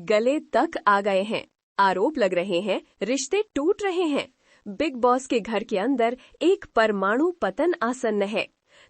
गले तक आ गए हैं। आरोप लग रहे हैं, रिश्ते टूट रहे हैं। बिग बॉस के घर के अंदर एक परमाणु पतन आसन्न है।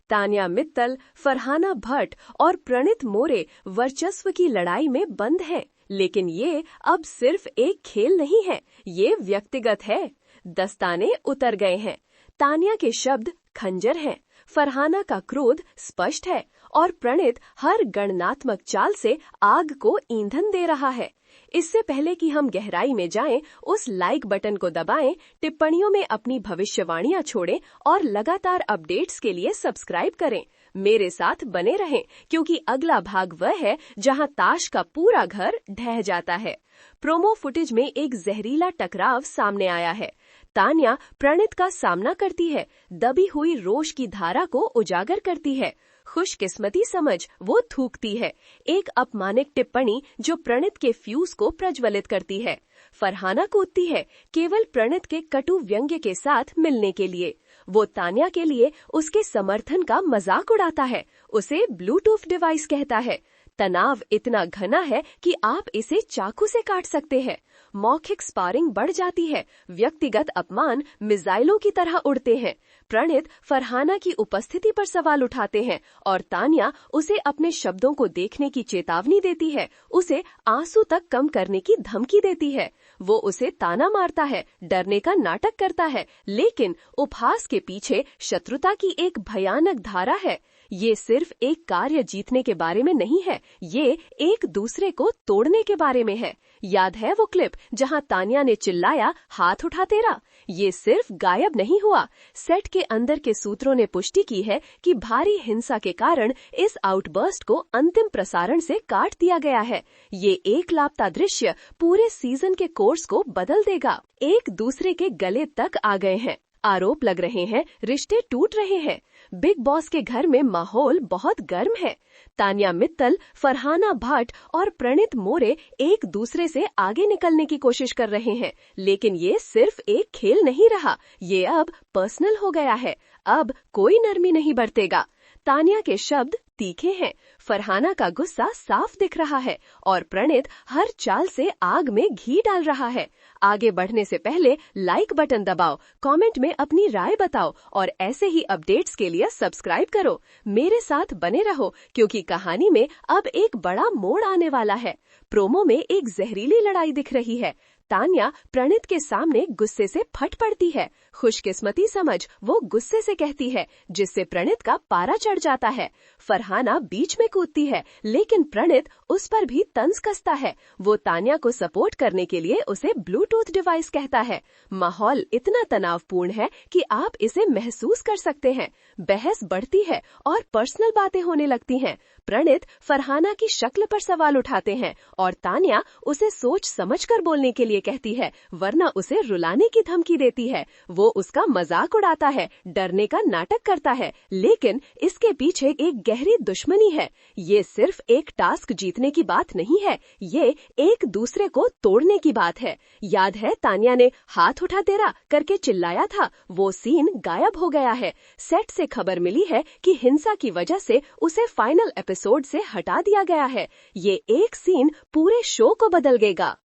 तान्या मित्तल, फरहाना भट्ट और प्रणीत मोरे वर्चस्व की लड़ाई में बंद हैं। लेकिन ये अब सिर्फ एक खेल नहीं है, ये व्यक्तिगत है। दस्ताने उतर गए हैं। तान्या के शब्द खंजर हैं, फरहाना का क्रोध स्पष्ट है और प्रणीत हर गणनात्मक चाल से आग को ईंधन दे रहा है। इससे पहले कि हम गहराई में जाएं, उस लाइक बटन को दबाएं, टिप्पणियों में अपनी भविष्यवाणियां छोड़ें और लगातार अपडेट्स के लिए सब्सक्राइब करें। मेरे साथ बने रहें, क्योंकि अगला भाग वह है जहां ताश का पूरा घर ढह जाता है। प्रोमो फुटेज में एक जहरीला टकराव सामने आया है। तान्या प्रणीत का सामना करती है, दबी हुई रोष की धारा को उजागर करती है। खुशकिस्मती समझ वो थूकती है, एक अपमानिक टिप्पणी जो प्रणीत के फ्यूज को प्रज्वलित करती है। फरहाना कूदती है, केवल प्रणीत के कटु व्यंग्य के साथ मिलने के लिए। वो तान्या के लिए उसके समर्थन का मजाक उड़ाता है, उसे ब्लूटूथ डिवाइस कहता है। तनाव इतना घना है कि आप इसे चाकू से काट सकते हैं। मौखिक स्पारिंग बढ़ जाती है, व्यक्तिगत अपमान मिसाइलों की तरह उड़ते हैं। प्रणीत फरहाना की उपस्थिति पर सवाल उठाते हैं और तान्या उसे अपने शब्दों को देखने की चेतावनी देती है, उसे आंसू तक कम करने की धमकी देती है। वो उसे ताना मारता है, डरने का नाटक करता है, लेकिन उपहास के पीछे शत्रुता की एक भयानक धारा है। ये सिर्फ एक कार्य जीतने के बारे में नहीं है, ये एक दूसरे को तोड़ने के बारे में है। याद है वो क्लिप जहां तान्या ने चिल्लाया, हाथ उठा तेरा? ये सिर्फ गायब नहीं हुआ, सेट के अंदर के सूत्रों ने पुष्टि की है कि भारी हिंसा के कारण इस आउटबर्स्ट को अंतिम प्रसारण से काट दिया गया है। ये एक लापता दृश्य पूरे सीजन के कोर्स को बदल देगा। एक दूसरे के गले तक आ गए हैं। आरोप लग रहे हैं, रिश्ते टूट रहे हैं। बिग बॉस के घर में माहौल बहुत गर्म है। तान्या मित्तल, फरहाना भट्ट और प्रणीत मोरे एक दूसरे से आगे निकलने की कोशिश कर रहे हैं, लेकिन ये सिर्फ एक खेल नहीं रहा, ये अब पर्सनल हो गया है। अब कोई नरमी नहीं बरतेगा। तान्या के शब्द तीखे हैं, फरहाना का गुस्सा साफ दिख रहा है और प्रणीत हर चाल से आग में घी डाल रहा है। आगे बढ़ने से पहले लाइक बटन दबाओ, कमेंट में अपनी राय बताओ और ऐसे ही अपडेट्स के लिए सब्सक्राइब करो। मेरे साथ बने रहो, क्योंकि कहानी में अब एक बड़ा मोड़ आने वाला है। प्रोमो में एक जहरीली लड़ाई दिख रही है। तान्या प्रणीत के सामने गुस्से से फट पड़ती है। खुशकिस्मती समझ वो गुस्से से कहती है, जिससे प्रणीत का पारा चढ़ जाता है। फरहाना बीच में कूदती है, लेकिन प्रणीत उस पर भी तंज कसता है। वो तान्या को सपोर्ट करने के लिए उसे ब्लूटूथ डिवाइस कहता है। माहौल इतना तनावपूर्ण है कि आप इसे महसूस कर सकते हैं। बहस बढ़ती है और पर्सनल बातें होने लगती हैं। प्रणीत फरहाना की शक्ल पर सवाल उठाते हैं और तान्या उसे सोच समझकर बोलने के लिए कहती है, वरना उसे रुलाने की धमकी देती है। वो उसका मजाक उड़ाता है, डरने का नाटक करता है, लेकिन इसके पीछे एक गहरी दुश्मनी है। ये सिर्फ एक टास्क जीतने की बात नहीं है, ये एक दूसरे को तोड़ने की बात है। याद है तान्या ने हाथ उठा तेरा करके चिल्लाया था? वो सीन गायब हो गया है। सेट से खबर मिली है कि हिंसा की वजह से उसे फाइनल एपिसोड से हटा दिया गया है। ये एक सीन पूरे शो को बदल देगा।